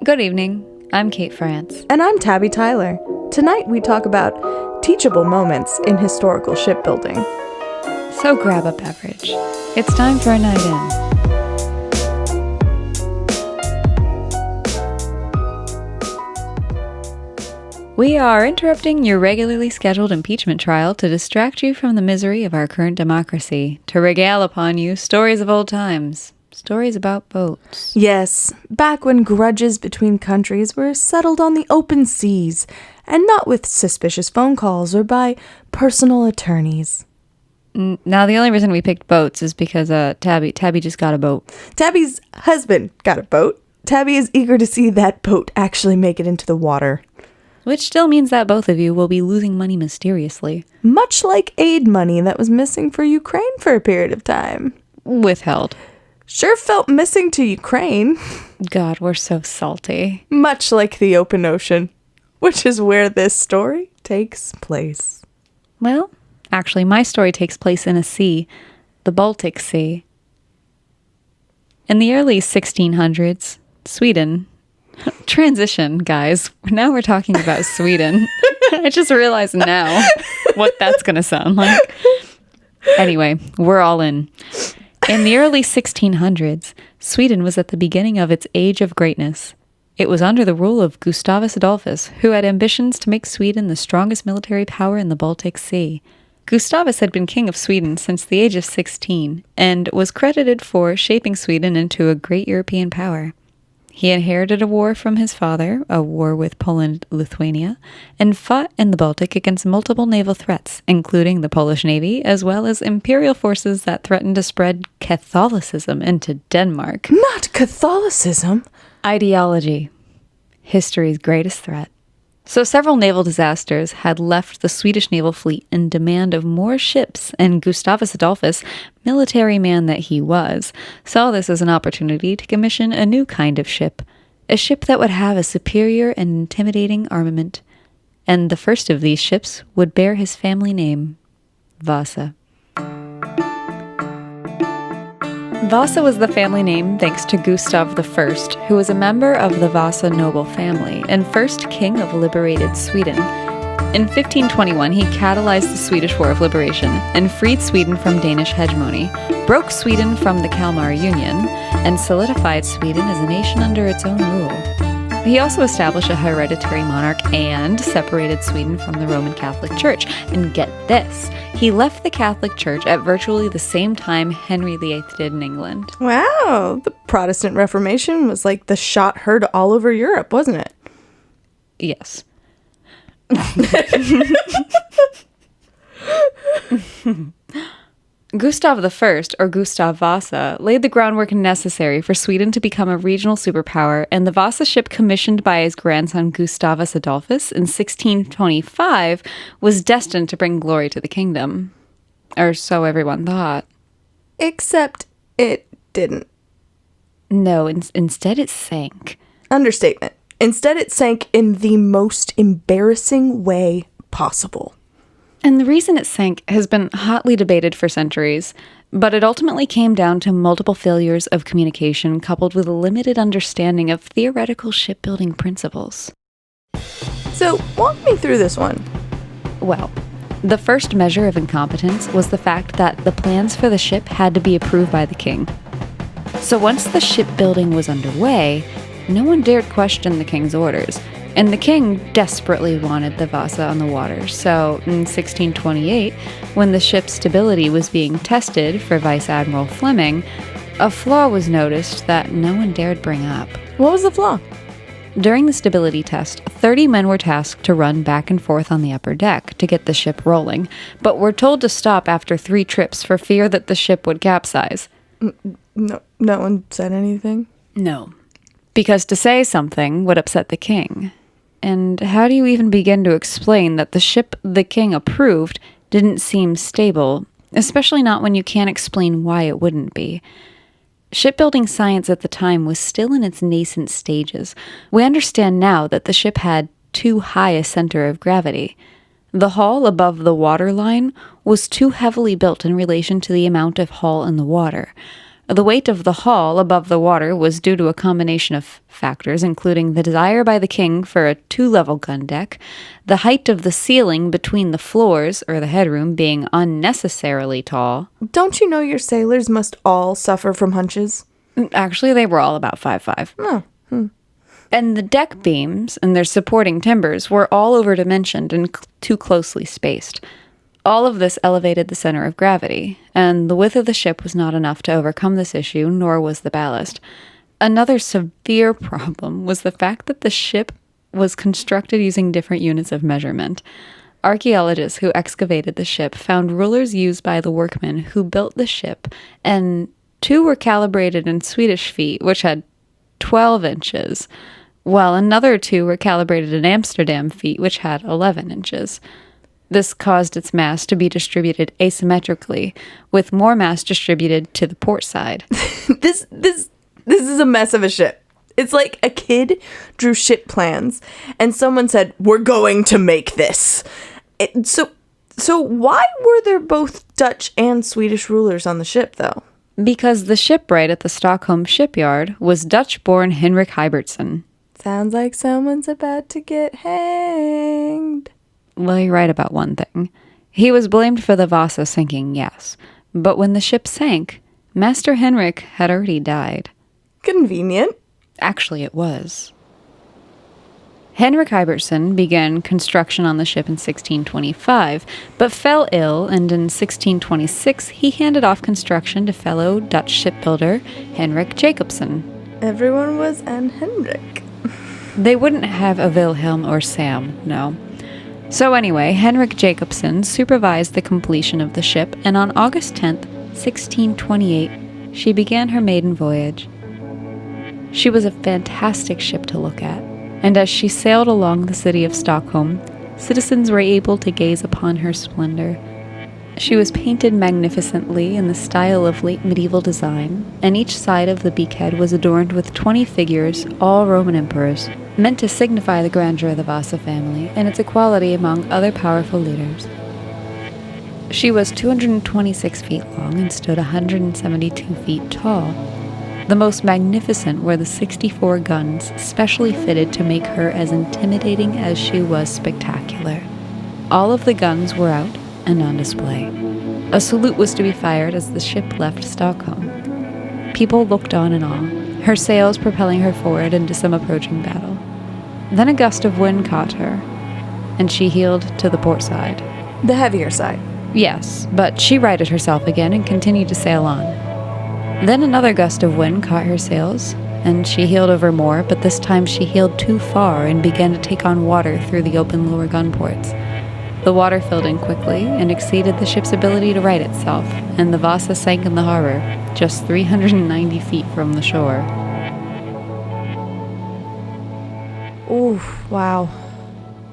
Good evening. I'm Kate France. And I'm Tabby Tyler. Tonight we talk about teachable moments in historical shipbuilding. So grab a beverage. It's time for a night in. We are interrupting your regularly scheduled impeachment trial to distract you from the misery of our current democracy, to regale upon you stories of old times. Stories about boats. Yes, back when grudges between countries were settled on the open seas, and not with suspicious phone calls or by personal attorneys. Now, the only reason we picked boats is because Tabby just got a boat. Tabby's husband got a boat. Tabby is eager to see that boat actually make it into the water. Which still means that both of you will be losing money mysteriously. Much like aid money that was missing for Ukraine for a period of time. Withheld. Sure felt missing to Ukraine. God, we're so salty. Much like the open ocean, which is where this story takes place. Well, actually, my story takes place in a sea, the Baltic Sea. In the early 1600s, Sweden... Transition, guys. Now we're talking about Sweden. I just realized now what that's going to sound like. Anyway, we're all in. In the early 1600s, Sweden was at the beginning of its age of greatness. It was under the rule of Gustavus Adolphus, who had ambitions to make Sweden the strongest military power in the Baltic Sea. Gustavus had been king of Sweden since the age of 16 and was credited for shaping Sweden into a great European power. He inherited a war from his father, a war with Poland-Lithuania, and fought in the Baltic against multiple naval threats, including the Polish Navy, as well as imperial forces that threatened to spread Catholicism into Denmark. Not Catholicism! Ideology. History's greatest threat. So several naval disasters had left the Swedish naval fleet in demand of more ships, and Gustavus Adolphus, military man that he was, saw this as an opportunity to commission a new kind of ship, a ship that would have a superior and intimidating armament. And the first of these ships would bear his family name, Vasa. Vasa was the family name thanks to Gustav I, who was a member of the Vasa noble family and first king of liberated Sweden. In 1521, he catalyzed the Swedish War of Liberation and freed Sweden from Danish hegemony, broke Sweden from the Kalmar Union, and solidified Sweden as a nation under its own rule. He also established a hereditary monarch and separated Sweden from the Roman Catholic Church. And get this, he left the Catholic Church at virtually the same time Henry VIII did in England. Wow, the Protestant Reformation was like the shot heard all over Europe, wasn't it? Yes. Gustav I, or Gustav Vasa, laid the groundwork necessary for Sweden to become a regional superpower, and the Vasa ship commissioned by his grandson Gustavus Adolphus in 1625 was destined to bring glory to the kingdom. Or so everyone thought. Except it didn't. No, instead it sank. Understatement. Instead it sank in the most embarrassing way possible. And the reason it sank has been hotly debated for centuries, but it ultimately came down to multiple failures of communication coupled with a limited understanding of theoretical shipbuilding principles. So, walk me through this one. Well, the first measure of incompetence was the fact that the plans for the ship had to be approved by the king. So once the shipbuilding was underway, no one dared question the king's orders. And the king desperately wanted the Vasa on the water, so in 1628, when the ship's stability was being tested for Vice Admiral Fleming, a flaw was noticed that no one dared bring up. What was the flaw? During the stability test, 30 men were tasked to run back and forth on the upper deck to get the ship rolling, but were told to stop after 3 trips for fear that the ship would capsize. No one said anything? No, because to say something would upset the king. And how do you even begin to explain that the ship the king approved didn't seem stable, especially not when you can't explain why it wouldn't be? Shipbuilding science at the time was still in its nascent stages. We understand now that the ship had too high a center of gravity. The hull above the waterline was too heavily built in relation to the amount of hull in the water. The weight of the hull above the water was due to a combination of factors, including the desire by the king for a 2-level gun deck, the height of the ceiling between the floors, or the headroom, being unnecessarily tall. Don't you know your sailors must all suffer from hunches? Actually, they were all about 5'5". Oh. And the deck beams and their supporting timbers were all over-dimensioned and too closely spaced. All of this elevated the center of gravity, and the width of the ship was not enough to overcome this issue, nor was the ballast. Another severe problem was the fact that the ship was constructed using different units of measurement. Archaeologists who excavated the ship found rulers used by the workmen who built the ship, and 2 were calibrated in Swedish feet, which had 12 inches, while another 2 were calibrated in Amsterdam feet, which had 11 inches. This caused its mass to be distributed asymmetrically, with more mass distributed to the port side. This is a mess of a ship. It's like a kid drew ship plans, and someone said, "We're going to make this." So why were there both Dutch and Swedish rulers on the ship, though? Because the shipwright at the Stockholm shipyard was Dutch-born Henrik Hybertson. Sounds like someone's about to get hanged. Well, you're right about one thing. He was blamed for the Vasa sinking, yes. But when the ship sank, Master Henrik had already died. Convenient. Actually, it was. Henrik Hybertson began construction on the ship in 1625, but fell ill, and in 1626 he handed off construction to fellow Dutch shipbuilder Henrik Jacobsen. Everyone was an Henrik. They wouldn't have a Wilhelm or Sam, no. So anyway, Henrik Jacobsen supervised the completion of the ship, and on August 10th, 1628, she began her maiden voyage. She was a fantastic ship to look at, and as she sailed along the city of Stockholm, citizens were able to gaze upon her splendor. She was painted magnificently in the style of late medieval design, and each side of the beakhead was adorned with 20 figures, all Roman emperors, meant to signify the grandeur of the Vasa family and its equality among other powerful leaders. She was 226 feet long and stood 172 feet tall. The most magnificent were the 64 guns specially fitted to make her as intimidating as she was spectacular. All of the guns were out and on display. A salute was to be fired as the ship left Stockholm. People looked on in awe, her sails propelling her forward into some approaching battle. Then a gust of wind caught her, and she heeled to the port side. The heavier side. Yes, but she righted herself again and continued to sail on. Then another gust of wind caught her sails, and she heeled over more, but this time she heeled too far and began to take on water through the open lower gun ports. The water filled in quickly and exceeded the ship's ability to right itself, and the Vasa sank in the harbor, just 390 feet from the shore. Oof, wow.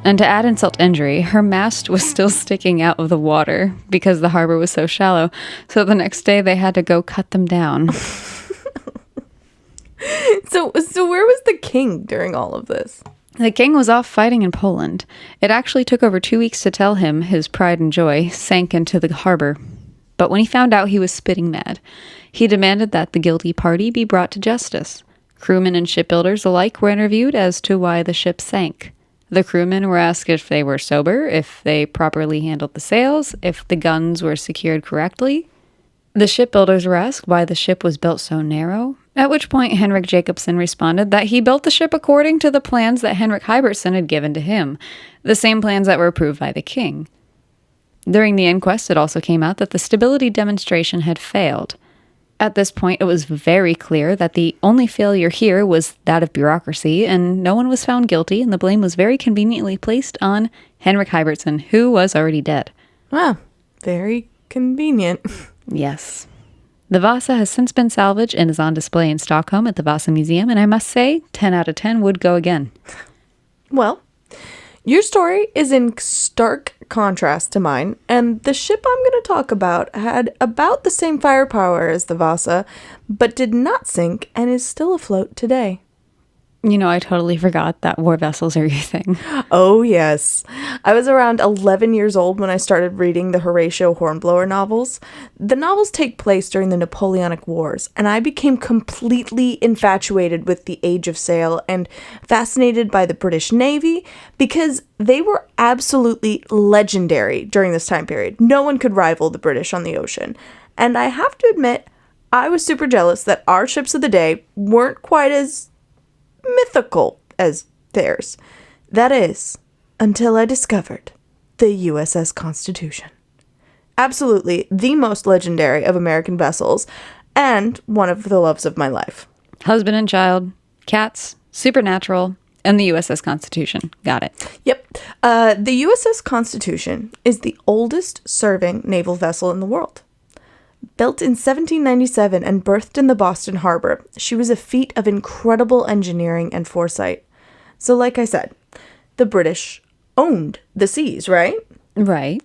And to add insult to injury, her mast was still sticking out of the water because the harbor was so shallow, so the next day they had to go cut them down. So where was the king during all of this? The king was off fighting in Poland. It actually took over 2 weeks to tell him his pride and joy sank into the harbor. But when he found out, he was spitting mad. He demanded that the guilty party be brought to justice. Crewmen and shipbuilders alike were interviewed as to why the ship sank. The crewmen were asked if they were sober, if they properly handled the sails, if the guns were secured correctly. The shipbuilders were asked why the ship was built so narrow, at which point Henrik Jacobsen responded that he built the ship according to the plans that Henrik Hybertson had given to him, the same plans that were approved by the king. During the inquest, it also came out that the stability demonstration had failed. At this point, it was very clear that the only failure here was that of bureaucracy, and no one was found guilty, and the blame was very conveniently placed on Henrik Hybertson, who was already dead. Wow, very convenient. Yes. The Vasa has since been salvaged and is on display in Stockholm at the Vasa Museum, and I must say, 10 out of 10 would go again. Well, your story is in stark contrast to mine, and the ship I'm going to talk about had about the same firepower as the Vasa, but did not sink and is still afloat today. I totally forgot that war vessels are your thing. Oh, yes. I was around 11 years old when I started reading the Horatio Hornblower novels. The novels take place during the Napoleonic Wars, and I became completely infatuated with the Age of Sail and fascinated by the British Navy because they were absolutely legendary during this time period. No one could rival the British on the ocean. And I have to admit, I was super jealous that our ships of the day weren't quite as mythical as theirs. That is, until I discovered the USS Constitution. Absolutely the most legendary of American vessels, and one of the loves of my life. Husband and child, cats, supernatural, and the USS Constitution. Got it. Yep. The USS Constitution is the oldest serving naval vessel in the world. Built in 1797 and berthed in the Boston Harbor, she was a feat of incredible engineering and foresight. So like I said, the British owned the seas, right? Right.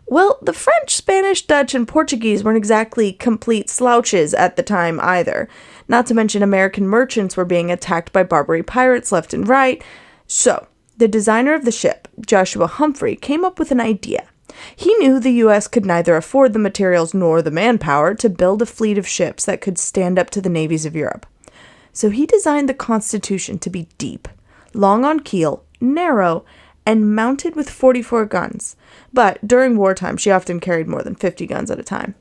Well, the French, Spanish, Dutch, and Portuguese weren't exactly complete slouches at the time either. Not to mention American merchants were being attacked by Barbary pirates left and right. So, the designer of the ship, Joshua Humphrey, came up with an idea. He knew the U.S. could neither afford the materials nor the manpower to build a fleet of ships that could stand up to the navies of Europe. So he designed the Constitution to be deep, long on keel, narrow, and mounted with 44 guns. But during wartime, she often carried more than 50 guns at a time.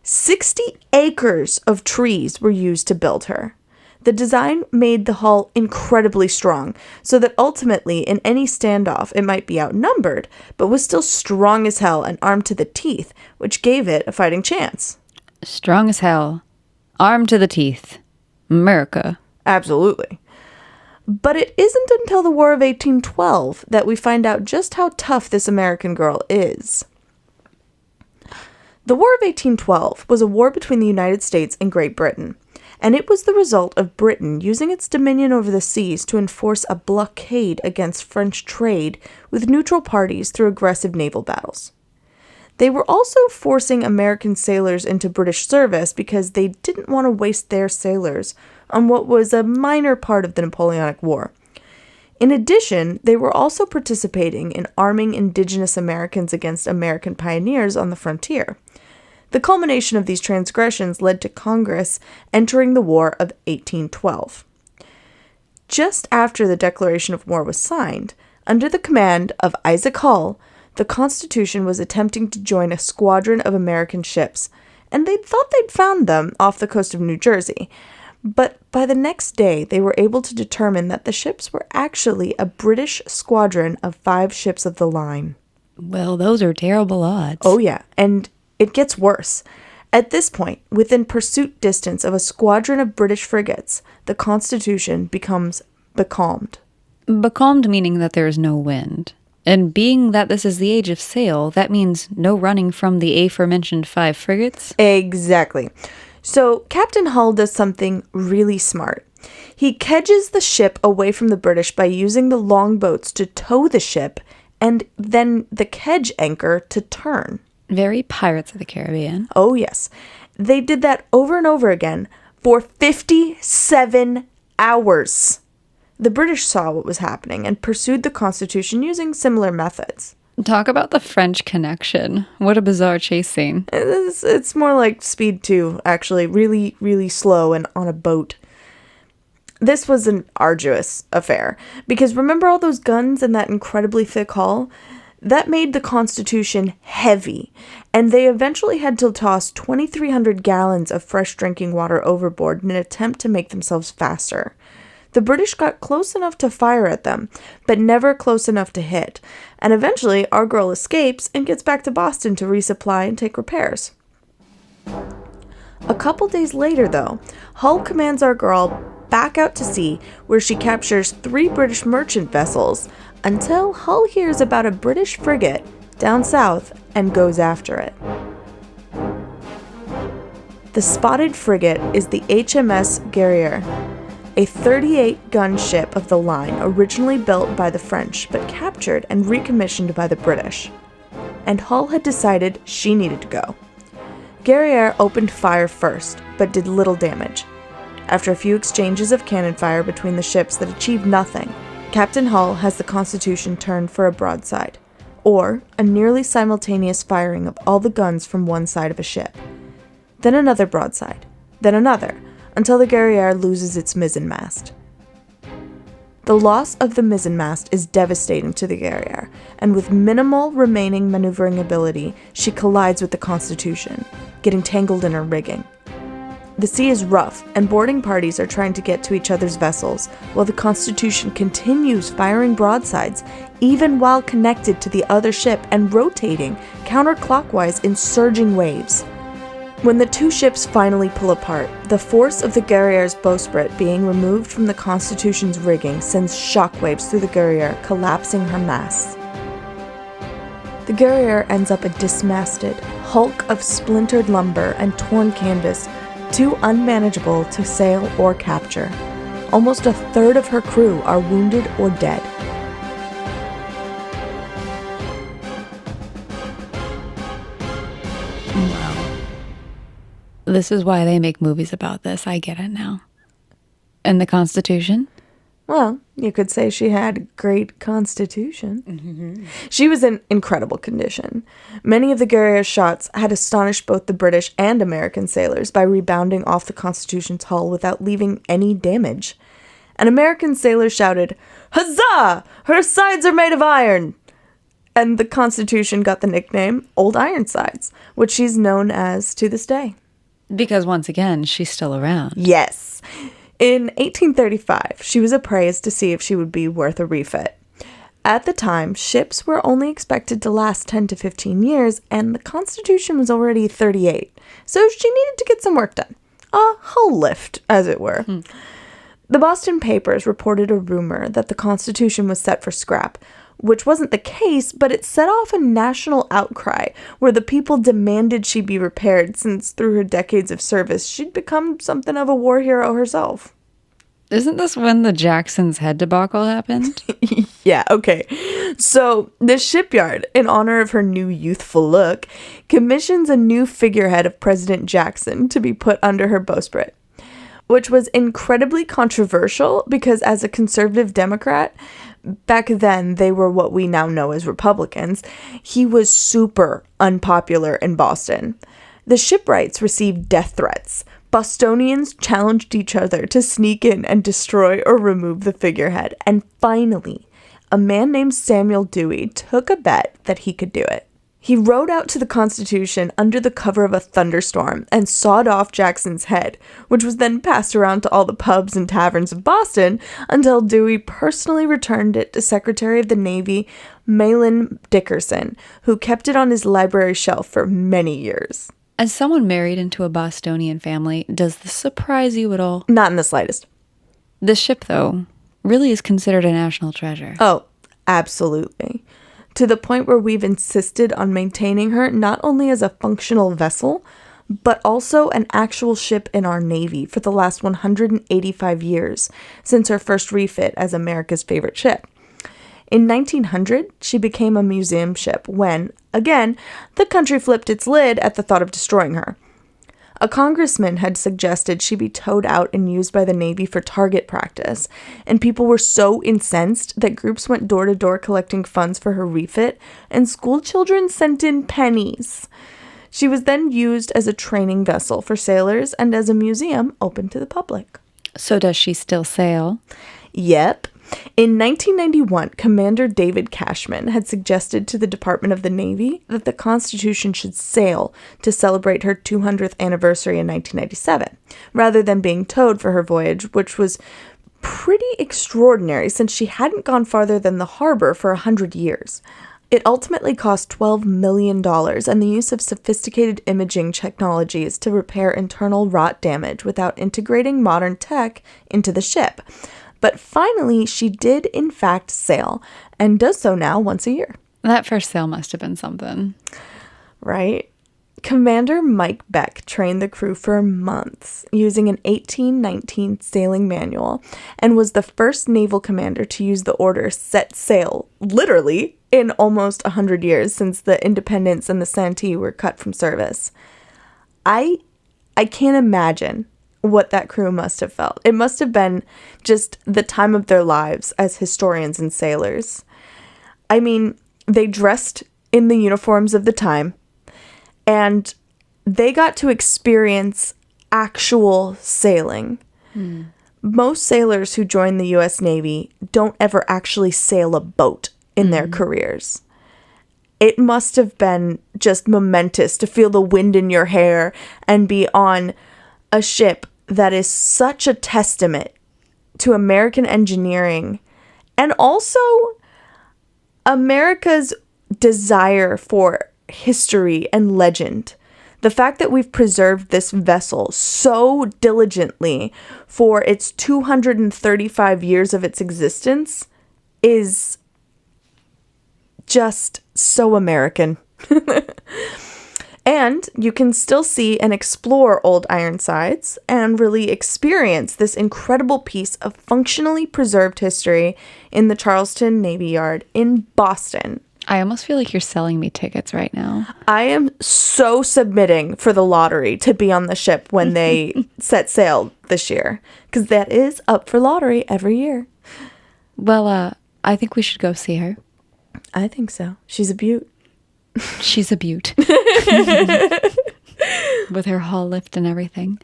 60 acres of trees were used to build her. The design made the hull incredibly strong, so that ultimately in any standoff it might be outnumbered, but was still strong as hell and armed to the teeth, which gave it a fighting chance. Strong as hell. Armed to the teeth. America. Absolutely. But it isn't until the War of 1812 that we find out just how tough this American girl is. The War of 1812 was a war between the United States and Great Britain, and it was the result of Britain using its dominion over the seas to enforce a blockade against French trade with neutral parties through aggressive naval battles. They were also forcing American sailors into British service because they didn't want to waste their sailors on what was a minor part of the Napoleonic War. In addition, they were also participating in arming indigenous Americans against American pioneers on the frontier. The culmination of these transgressions led to Congress entering the War of 1812. Just after the declaration of war was signed, under the command of Isaac Hull, the Constitution was attempting to join a squadron of American ships, and they thought they'd found them off the coast of New Jersey. But by the next day, they were able to determine that the ships were actually a British squadron of 5 ships of the line. Well, those are terrible odds. Oh yeah, and it gets worse. At this point, within pursuit distance of a squadron of British frigates, the Constitution becomes becalmed. Becalmed meaning that there is no wind. And being that this is the age of sail, that means no running from the aforementioned 5 frigates? Exactly. So Captain Hull does something really smart. He kedges the ship away from the British by using the longboats to tow the ship and then the kedge anchor to turn. Very Pirates of the Caribbean. Oh, yes. They did that over and over again for 57 hours. The British saw what was happening and pursued the Constitution using similar methods. Talk about the French connection. What a bizarre chase scene. It's more like Speed 2, actually. Really, really slow and on a boat. This was an arduous affair, because remember all those guns and that incredibly thick hull? That made the Constitution heavy, and they eventually had to toss 2,300 gallons of fresh drinking water overboard in an attempt to make themselves faster. The British got close enough to fire at them, but never close enough to hit, and eventually our girl escapes and gets back to Boston to resupply and take repairs. A couple days later, though, Hull commands our girl back out to sea, where she captures 3 British merchant vessels, until Hull hears about a British frigate down south and goes after it. The spotted frigate is the HMS Guerriere, a 38-gun ship of the line originally built by the French but captured and recommissioned by the British. And Hull had decided she needed to go. Guerriere opened fire first, but did little damage. After a few exchanges of cannon fire between the ships that achieved nothing, Captain Hull has the Constitution turned for a broadside, or a nearly simultaneous firing of all the guns from one side of a ship. Then another broadside, then another, until the Guerriere loses its mizzenmast. The loss of the mizzenmast is devastating to the Guerriere, and with minimal remaining maneuvering ability, she collides with the Constitution, getting tangled in her rigging. The sea is rough, and boarding parties are trying to get to each other's vessels, while the Constitution continues firing broadsides, even while connected to the other ship and rotating counterclockwise in surging waves. When the two ships finally pull apart, the force of the Guerriere's bowsprit being removed from the Constitution's rigging sends shockwaves through the Guerriere, collapsing her masts. The Guerriere ends up a dismasted hulk of splintered lumber and torn canvas, too unmanageable to sail or capture. Almost a third of her crew are wounded or dead. Wow. This is why they make movies about this. I get it now. And the Constitution? Well, you could say she had a great constitution. Mm-hmm. She was in incredible condition. Many of the Guerriere's shots had astonished both the British and American sailors by rebounding off the Constitution's hull without leaving any damage. An American sailor shouted, "Huzzah! Her sides are made of iron!" And the Constitution got the nickname Old Ironsides, which she's known as to this day. Because once again, she's still around. Yes. In 1835, she was appraised to see if she would be worth a refit. At the time, ships were only expected to last 10 to 15 years, and the Constitution was already 38, so she needed to get some work done. A hull lift, as it were. The Boston papers reported a rumor that the Constitution was set for scrap, which wasn't the case, but it set off a national outcry where the people demanded she be repaired since through her decades of service, she'd become something of a war hero herself. Isn't this when the Jackson's head debacle happened? Yeah, okay. So the shipyard, in honor of her new youthful look, commissions a new figurehead of President Jackson to be put under her bowsprit, which was incredibly controversial because as a conservative Democrat, back then they were what we now know as Republicans, he was super unpopular in Boston. The shipwrights received death threats. Bostonians challenged each other to sneak in and destroy or remove the figurehead. And finally, a man named Samuel Dewey took a bet that he could do it. He rowed out to the Constitution under the cover of a thunderstorm and sawed off Jackson's head, which was then passed around to all the pubs and taverns of Boston until Dewey personally returned it to Secretary of the Navy Mahlon Dickerson, who kept it on his library shelf for many years. As someone married into a Bostonian family, does this surprise you at all? Not in the slightest. This ship, though, really is considered a national treasure. Oh, absolutely. To the point where we've insisted on maintaining her not only as a functional vessel, but also an actual ship in our Navy for the last 185 years, since her first refit as America's favorite ship. In 1900, she became a museum ship when, again, the country flipped its lid at the thought of destroying her. A congressman had suggested she be towed out and used by the Navy for target practice, and people were so incensed that groups went door to door collecting funds for her refit, and school children sent in pennies. She was then used as a training vessel for sailors and as a museum open to the public. So does she still sail? Yep. In 1991, Commander David Cashman had suggested to the Department of the Navy that the Constitution should sail to celebrate her 200th anniversary in 1997, rather than being towed for her voyage, which was pretty extraordinary since she hadn't gone farther than the harbor for 100 years. It ultimately cost $12 million and the use of sophisticated imaging technologies to repair internal rot damage without integrating modern tech into the ship. But finally, she did in fact sail, and does so now once a year. That first sail must have been something. Right? Commander Mike Beck trained the crew for months using an 1819 sailing manual and was the first naval commander to use the order set sail, literally, in almost 100 years since the Independence and the Santee were cut from service. I can't imagine what that crew must have felt. It must have been just the time of their lives as historians and sailors. I mean, they dressed in the uniforms of the time, and they got to experience actual sailing. Most sailors who join the U.S. Navy don't ever actually sail a boat in their careers. It must have been just momentous to feel the wind in your hair and be on a ship that is such a testament to American engineering and also America's desire for history and legend. The fact that we've preserved this vessel so diligently for its 235 years of its existence is just so American. And you can still see and explore old Ironsides and really experience this incredible piece of functionally preserved history in the Charleston Navy Yard in Boston. I almost feel like you're selling me tickets right now. I am so submitting for the lottery to be on the ship when they set sail this year, because that is up for lottery every year. Well, I think we should go see her. I think so. She's a beaut. She's a beaut. With her hull lift and everything.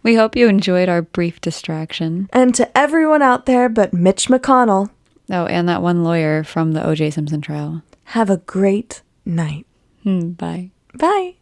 We hope you enjoyed our brief distraction. And to everyone out there but Mitch McConnell. Oh, and that one lawyer from the O.J. Simpson trial. Have a great night. Bye. Bye.